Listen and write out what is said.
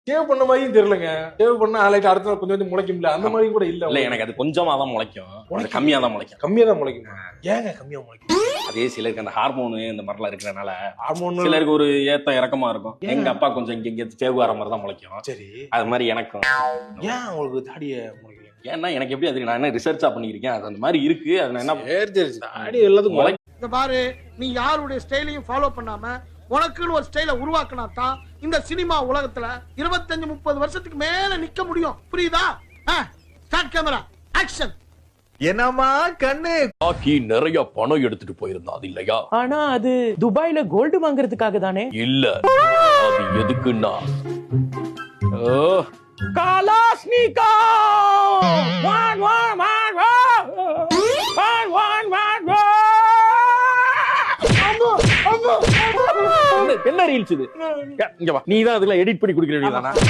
Save பண்ண மாதிரியும் தெரியலங்க. சேவ் பண்ணா ஹைலைட் அடுத்த நாள் கொஞ்சம் முளைக்கும்ல, அந்த மாதிரி கூட இல்ல. இல்ல எனக்கு அது கொஞ்சமா தான் முளைக்கும், கம்மியா தான் முளைக்கும். கம்மியா தான் முளைக்குமா? ஏங்க கம்மியா முளைக்கும்? அதே சிலருக்கு அந்த ஹார்மோனு இந்த மாதிரிலாம் இருக்கிறனால ஹார்மோன் சிலருக்கு ஒரு ஏத்தம் இறக்கமா இருக்கும். எங்க அப்பா கொஞ்சம் இங்க சேவ் வர மாதிரி தான் முளைக்கும். சரி, அது மாதிரி எனக்கும். ஏன் உங்களுக்கு தாடிய முளைக்கும்? ஏன்னா எனக்கு எப்படி அது நான் என்ன ரிசர்ச்சா பண்ணிருக்கேன், அது அந்த மாதிரி இருக்கு. அது நான் என்ன சரி தாடி எல்லாத்துக்கும் முளைக்கும். இந்த பாரு, நீ யாருடைய ஸ்டைலையும் ஃபாலோ பண்ணாம உனக்குன்னு ஒரு ஸ்டைலை உருவாக்கினா தான் இந்த சினிமா உலகத்துல 25-30 வருஷத்துக்கு மேல நிக்க முடியும். புரியுதா? Start camera action. என்னம்மா கண்ணு ஆக்கி நிறைய பணம் எடுத்துட்டு போயிருந்தா அது இல்லையா? ஆனா அது துபாயில கோல்டு வாங்குறதுக்காக தானே? இல்ல, அது எதுக்குன்னா காலாஸ்னிகா என்ன ரீல்ஸ் இது? இங்க வா, நீ தான் அதுல எடிட் பண்ணி குடுக்குற வேண்டியதானா?